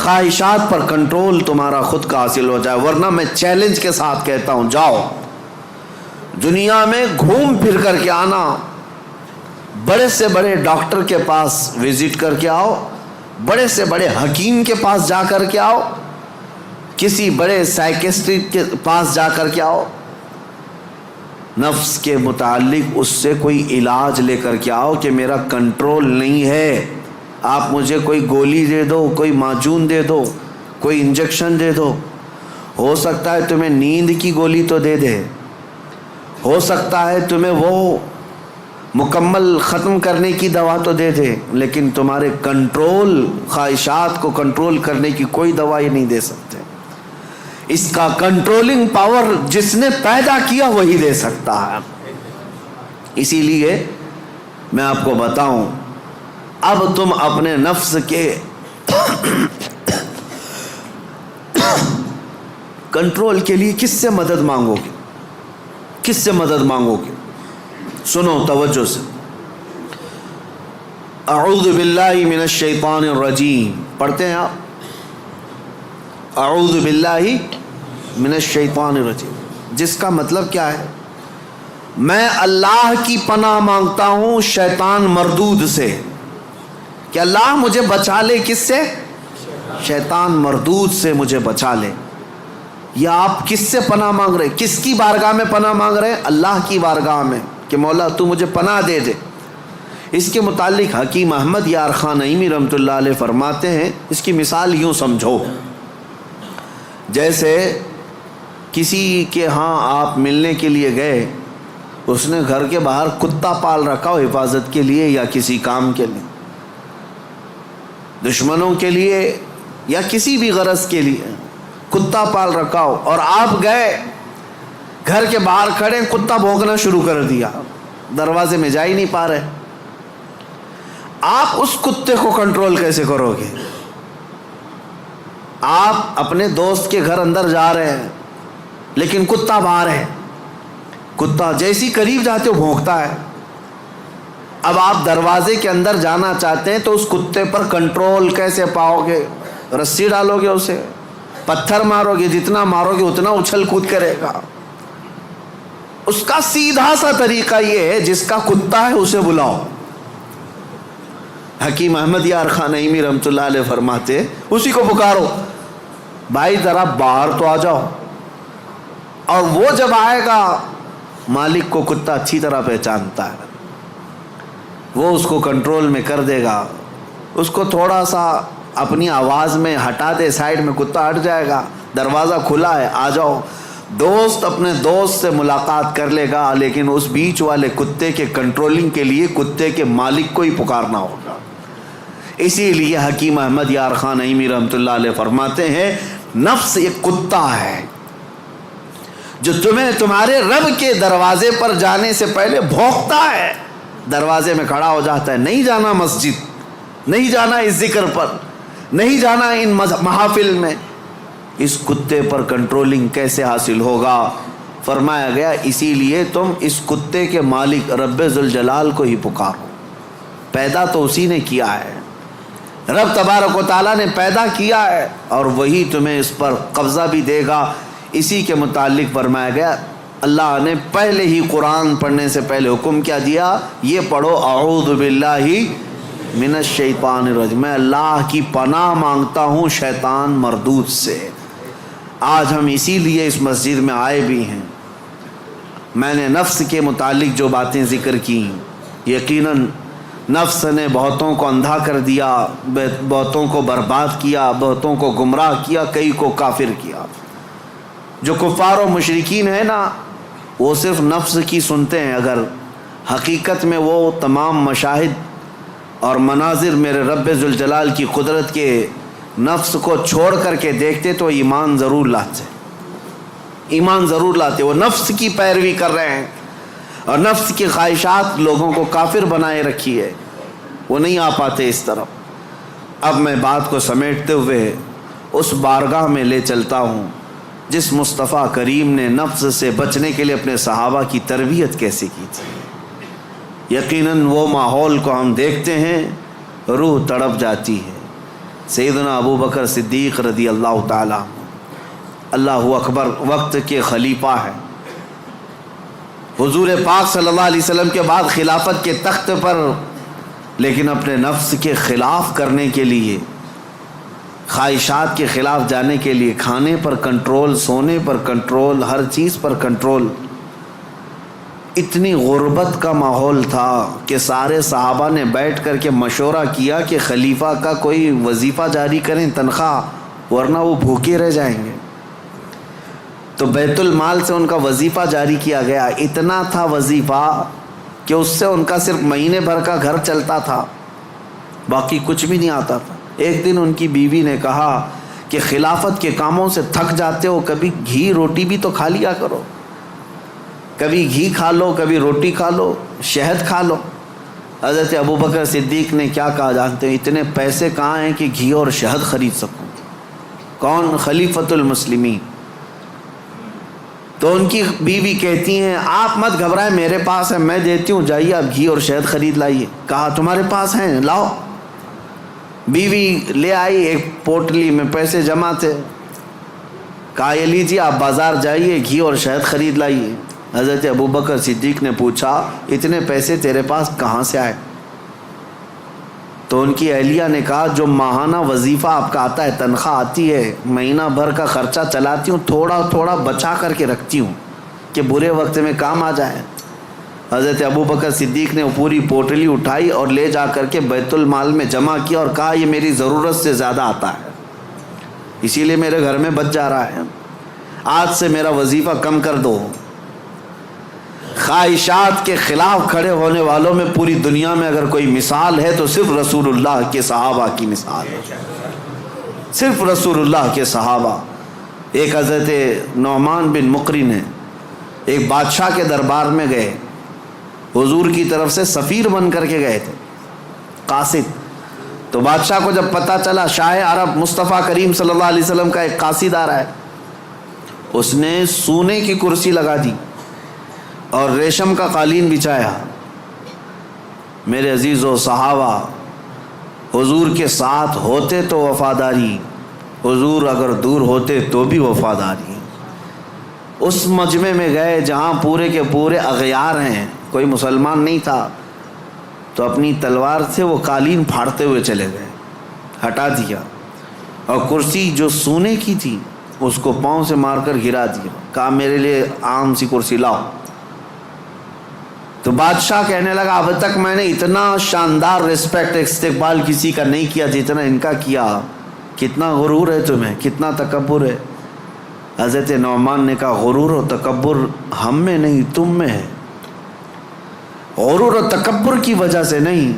خواہشات پر کنٹرول تمہارا خود کا حاصل ہو جائے. ورنہ میں چیلنج کے ساتھ کہتا ہوں، جاؤ دنیا میں گھوم پھر کر کے آنا، بڑے سے بڑے ڈاکٹر کے پاس وزٹ کر کے آؤ، بڑے سے بڑے حکیم کے پاس جا کر کے آؤ، کسی بڑے سائیکسٹرسٹ کے پاس جا کر کے آؤ، نفس کے متعلق اس سے کوئی علاج لے کر کے آؤ کہ میرا کنٹرول نہیں ہے. آپ مجھے کوئی گولی دے دو، کوئی معجون دے دو، کوئی انجیکشن دے دو. ہو سکتا ہے تمہیں نیند کی گولی تو دے دے، ہو سکتا ہے تمہیں وہ مکمل ختم کرنے کی دوا تو دے دے، لیکن تمہارے کنٹرول، خواہشات کو کنٹرول کرنے کی کوئی دوا یہ نہیں دے سکتے. اس کا کنٹرولنگ پاور جس نے پیدا کیا وہی دے سکتا ہے. اسی لیے میں آپ کو بتاؤں، اب تم اپنے نفس کے کنٹرول کے لیے کس سے مدد مانگو گے؟ کس سے مدد مانگو گے؟ سنو توجہ سے. اعوذ باللہ من الشیطان الرجیم پڑھتے ہیں آپ، اعوذ باللہ من الشیطان الرجیم، جس کا مطلب کیا ہے؟ میں اللہ کی پناہ مانگتا ہوں شیطان مردود سے، کہ اللہ مجھے بچا لے. کس سے؟ شیطان مردود سے مجھے بچا لے. یا آپ کس سے پناہ مانگ رہے؟ کس کی بارگاہ میں پناہ مانگ رہے ہیں؟ اللہ کی بارگاہ میں، کہ مولا تو مجھے پناہ دے دے. اس کے متعلق حکیم احمد یار خان نعیمی رحمۃ اللہ علیہ فرماتے ہیں، اس کی مثال یوں سمجھو، جیسے کسی کے ہاں آپ ملنے کے لیے گئے، اس نے گھر کے باہر کتا پال رکھا ہو حفاظت کے لیے یا کسی کام کے لیے، دشمنوں کے لیے یا کسی بھی غرض کے لیے کتا پال رکھا ہو، اور آپ گئے گھر کے باہر کھڑے، کتا بھونکنا شروع کر دیا، دروازے میں جا ہی نہیں پا رہے. آپ اس کتے کو کنٹرول کیسے کرو گے؟ آپ اپنے دوست کے گھر اندر جا رہے ہیں لیکن کتا باہر ہے، کتا جیسی قریب جاتے ہو بھونکتا ہے. اب آپ دروازے کے اندر جانا چاہتے ہیں تو اس کتے پر کنٹرول کیسے پاؤ گے؟ رسی ڈالو گے، اسے پتھر مارو گے، جتنا مارو گے اتنا اچھل کود کرے گا. اس کا سیدھا سا طریقہ یہ ہے، جس کا کتا ہے اسے بلاؤ. حکیم احمد یار خان نعیمی رحمۃ اللہ علیہ فرماتے، اسی کو پکارو، بھائی ذرا باہر تو آ جاؤ. اور وہ جب آئے گا، مالک کو کتا اچھی طرح پہچانتا ہے، وہ اس کو کنٹرول میں کر دے گا. اس کو تھوڑا سا اپنی آواز میں ہٹا دے، سائڈ میں، کتا ہٹ جائے گا، دروازہ کھلا ہے، آ جاؤ. دوست اپنے دوست سے ملاقات کر لے گا، لیکن اس بیچ والے کتے کے کنٹرولنگ کے لیے کتے کے مالک کو ہی پکارنا ہوگا. اسی لیے حکیم احمد یار خان نعیمی رحمۃ اللہ علیہ فرماتے ہیں، نفس ایک کتا ہے جو تمہیں تمہارے رب کے دروازے پر جانے سے پہلے بھونکتا ہے، دروازے میں کھڑا ہو جاتا ہے، نہیں جانا مسجد، نہیں جانا اس ذکر پر، نہیں جانا ان محافل میں. اس کتے پر کنٹرولنگ کیسے حاصل ہوگا؟ فرمایا گیا اسی لیے تم اس کتے کے مالک رب ذوالجلال کو ہی پکارو. پیدا تو اسی نے کیا ہے، رب تبارک و تعالیٰ نے پیدا کیا ہے، اور وہی تمہیں اس پر قبضہ بھی دے گا. اسی کے متعلق فرمایا گیا، اللہ نے پہلے ہی قرآن پڑھنے سے پہلے حکم کیا دیا، یہ پڑھو اعوذ باللہ من الشیطان الرجیم، میں اللہ کی پناہ مانگتا ہوں شیطان مردود سے. آج ہم اسی لیے اس مسجد میں آئے بھی ہیں. میں نے نفس کے متعلق جو باتیں ذکر کی، یقیناً نفس نے بہتوں کو اندھا کر دیا، بہتوں کو برباد کیا، بہتوں کو گمراہ کیا، کئی کو کافر کیا. جو کفار و مشرکین ہیں نا، وہ صرف نفس کی سنتے ہیں، اگر حقیقت میں وہ تمام مشاہد اور مناظر میرے رب ذوالجلال کی قدرت کے نفس کو چھوڑ کر کے دیکھتے تو ایمان ضرور لاتے، ایمان ضرور لاتے. وہ نفس کی پیروی کر رہے ہیں، اور نفس کی خواہشات لوگوں کو کافر بنائے رکھی ہے، وہ نہیں آ پاتے اس طرف. اب میں بات کو سمیٹتے ہوئے اس بارگاہ میں لے چلتا ہوں جس مصطفیٰ کریم نے نفس سے بچنے کے لیے اپنے صحابہ کی تربیت کیسے کی تھی. یقیناً وہ ماحول کو ہم دیکھتے ہیں، روح تڑپ جاتی ہے. سیدنا ابو بکر صدیق رضی اللہ تعالیٰ اللہ اکبر وقت کے خلیفہ ہیں. حضور پاک صلی اللہ علیہ وسلم کے بعد خلافت کے تخت پر، لیکن اپنے نفس کے خلاف کرنے کے لیے، خواہشات کے خلاف جانے کے لیے، کھانے پر کنٹرول، سونے پر کنٹرول، ہر چیز پر کنٹرول. اتنی غربت کا ماحول تھا کہ سارے صحابہ نے بیٹھ کر کے مشورہ کیا کہ خلیفہ کا کوئی وظیفہ جاری کریں، تنخواہ، ورنہ وہ بھوکے رہ جائیں گے. تو بیت المال سے ان کا وظیفہ جاری کیا گیا. اتنا تھا وظیفہ کہ اس سے ان کا صرف مہینے بھر کا گھر چلتا تھا، باقی کچھ بھی نہیں آتا تھا. ایک دن ان کی بیوی نے کہا کہ خلافت کے کاموں سے تھک جاتے ہو، کبھی گھی روٹی بھی تو کھا لیا کرو، کبھی گھی کھا لو، کبھی روٹی کھا لو، شہد کھا لو. حضرت ابو بکر صدیق نے کیا کہا جانتے ہیں؟ اتنے پیسے کہاں ہیں کہ گھی اور شہد خرید سکوں؟ کون؟ خلیفۃ المسلمین. تو ان کی بیوی کہتی ہیں آپ مت گھبرائیں، میرے پاس ہے، میں دیتی ہوں، جائیے آپ گھی اور شہد خرید لائیے. کہا تمہارے پاس ہیں، لاؤ. بیوی لے آئی، ایک پوٹلی میں پیسے جمع تھے. کہا یہ لیجیے، آپ بازار جائیے، گھی اور شہد خرید لائیے. حضرت ابو بکر صدیق نے پوچھا اتنے پیسے تیرے پاس کہاں سے آئے؟ تو ان کی اہلیہ نے کہا جو ماہانہ وظیفہ آپ کا آتا ہے، تنخواہ آتی ہے، مہینہ بھر کا خرچہ چلاتی ہوں، تھوڑا تھوڑا بچا کر کے رکھتی ہوں کہ برے وقت میں کام آ جائے. حضرت ابو بکر صدیق نے وہ پوری پوٹلی اٹھائی اور لے جا کر کے بیت المال میں جمع کیا اور کہا یہ میری ضرورت سے زیادہ آتا ہے، اسی لیے میرے گھر میں بچ جا رہا ہے، آج سے میرا وظیفہ کم کر دو. خواہشات کے خلاف کھڑے ہونے والوں میں پوری دنیا میں اگر کوئی مثال ہے تو صرف رسول اللہ کے صحابہ کی مثال ہے، صرف رسول اللہ کے صحابہ. ایک حضرت نعمان بن مقرن ہے، ایک بادشاہ کے دربار میں گئے، حضور کی طرف سے سفیر بن کر کے گئے تھے، قاصد. تو بادشاہ کو جب پتہ چلا شاہ عرب مصطفیٰ کریم صلی اللہ علیہ وسلم کا ایک قاصد آ رہا ہے، اس نے سونے کی کرسی لگا دی اور ریشم کا قالین بچھایا. میرے عزیز و صحابہ، حضور کے ساتھ ہوتے تو وفاداری، حضور اگر دور ہوتے تو بھی وفاداری. اس مجمع میں گئے جہاں پورے کے پورے اغیار ہیں، کوئی مسلمان نہیں تھا، تو اپنی تلوار سے وہ قالین پھاڑتے ہوئے چلے گئے، ہٹا دیا، اور کرسی جو سونے کی تھی اس کو پاؤں سے مار کر گرا دیا. کہا میرے لیے عام سی کرسی لاؤ. تو بادشاہ کہنے لگا اب تک میں نے اتنا شاندار رسپیکٹ استقبال کسی کا نہیں کیا جتنا ان کا کیا، کتنا غرور ہے تمہیں، کتنا تکبر ہے. حضرت نعمان نے کہا غرور و تکبر ہم میں نہیں تم میں ہے، غرور و تکبر کی وجہ سے نہیں.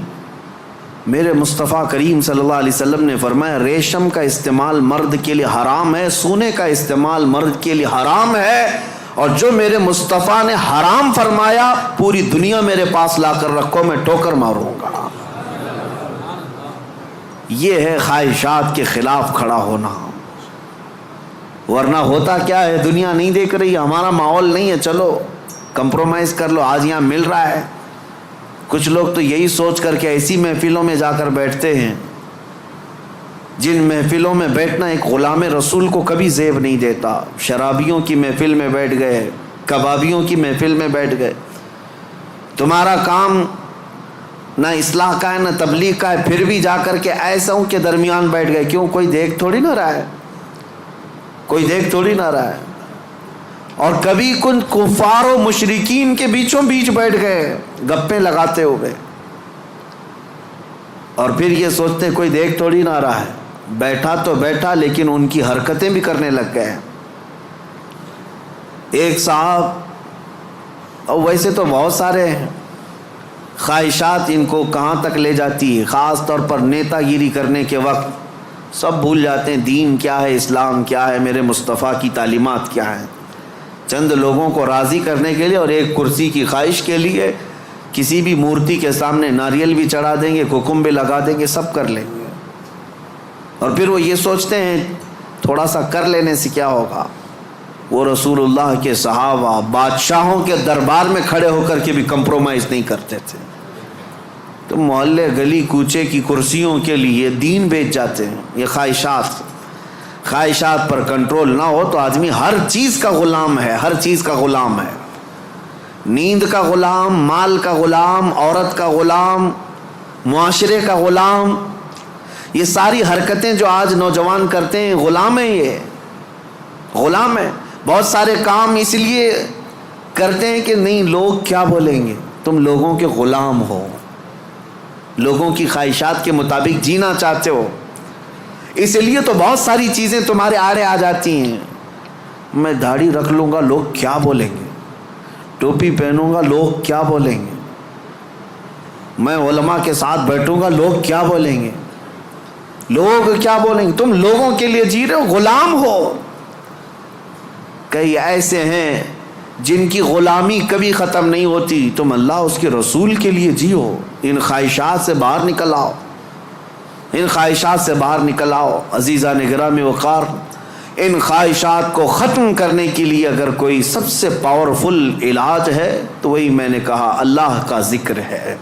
میرے مصطفیٰ کریم صلی اللہ علیہ وسلم نے فرمایا ریشم کا استعمال مرد کے لیے حرام ہے، سونے کا استعمال مرد کے لیے حرام ہے، اور جو میرے مصطفیٰ نے حرام فرمایا پوری دنیا میرے پاس لا کر رکھو، میں ٹوکر ماروں گا. یہ ہے خواہشات کے خلاف کھڑا ہونا. ورنہ ہوتا کیا ہے، دنیا نہیں دیکھ رہی، ہمارا ماحول نہیں ہے، چلو کمپرومائز کر لو، آج یہاں مل رہا ہے. کچھ لوگ تو یہی سوچ کر کے ایسی محفلوں میں جا کر بیٹھتے ہیں جن محفلوں میں بیٹھنا ایک غلام رسول کو کبھی زیب نہیں دیتا. شرابیوں کی محفل میں بیٹھ گئے، کبابیوں کی محفل میں بیٹھ گئے. تمہارا کام نہ اصلاح کا ہے نہ تبلیغ کا ہے، پھر بھی جا کر کے ایسوں کے درمیان بیٹھ گئے. کیوں؟ کوئی دیکھ تھوڑی نہ رہا ہے، کوئی دیکھ تھوڑی نہ رہا ہے. اور کبھی کن کفار و مشرکین کے بیچوں بیچ بیٹھ گئے گپیں لگاتے ہوئے، اور پھر یہ سوچتے کوئی دیکھ تھوڑی نہ رہا ہے. بیٹھا تو بیٹھا لیکن ان کی حرکتیں بھی کرنے لگ گئے. ایک صاحب، اور ویسے تو بہت سارے ہیں، خواہشات ان کو کہاں تک لے جاتی ہے. خاص طور پر نیتا گیری کرنے کے وقت سب بھول جاتے ہیں دین کیا ہے، اسلام کیا ہے، میرے مصطفیٰ کی تعلیمات کیا ہیں. چند لوگوں کو راضی کرنے کے لیے اور ایک کرسی کی خواہش کے لیے کسی بھی مورتی کے سامنے ناریل بھی چڑھا دیں گے، ککم بھی لگا دیں گے، سب کر لیں گے. اور پھر وہ یہ سوچتے ہیں تھوڑا سا کر لینے سے کیا ہوگا. وہ رسول اللہ کے صحابہ بادشاہوں کے دربار میں کھڑے ہو کر کے بھی کمپرومائز نہیں کرتے تھے. تم محلے گلی کوچے کی کرسیوں کے لیے دین بیچ جاتے ہیں. یہ خواہشات پر کنٹرول نہ ہو تو آدمی ہر چیز کا غلام ہے، ہر چیز کا غلام ہے. نیند کا غلام، مال کا غلام، عورت کا غلام، معاشرے کا غلام. یہ ساری حرکتیں جو آج نوجوان کرتے ہیں غلام ہیں، یہ غلام ہیں. بہت سارے کام اس لیے کرتے ہیں کہ نہیں لوگ کیا بولیں گے. تم لوگوں کے غلام ہو، لوگوں کی خواہشات کے مطابق جینا چاہتے ہو، اس لیے تو بہت ساری چیزیں تمہارے آڑے آ جاتی ہیں. میں داڑھی رکھ لوں گا لوگ کیا بولیں گے، ٹوپی پہنوں گا لوگ کیا بولیں گے، میں علماء کے ساتھ بیٹھوں گا لوگ کیا بولیں گے، لوگ کیا بولیں گے. تم لوگوں کے لیے جی رہے ہو، غلام ہو. کئی ایسے ہیں جن کی غلامی کبھی ختم نہیں ہوتی. تم اللہ اس کے رسول کے لیے جیو. ان خواہشات سے باہر نکل آؤ، ان خواہشات سے باہر نکل آؤ. عزیزان گرامی وقار، ان خواہشات کو ختم کرنے کے لیے اگر کوئی سب سے پاورفل علاج ہے تو وہی میں نے کہا اللہ کا ذکر ہے.